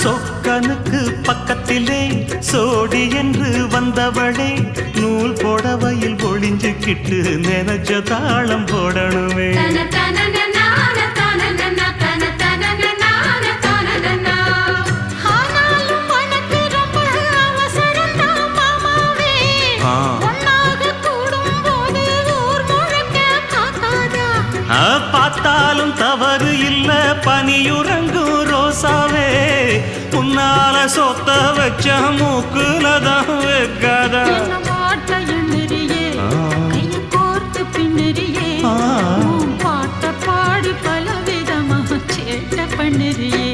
சொக்கனுக்கு பக்கத்திலே சோடி என்று வந்தவளே நூல் புடவையில் ஒளிஞ்சுக்கிட்டு நினைச்ச தாளம் போடணுமே. பார்த்தாலும் தவறு இல்ல பனியுறங்கும் ரோசாவே உன்னால சொத்த வச்ச மூக்குலதான் வைக்காதா. பாட்ட பாடி பல விதமா சேட்ட பண்ணுறியே.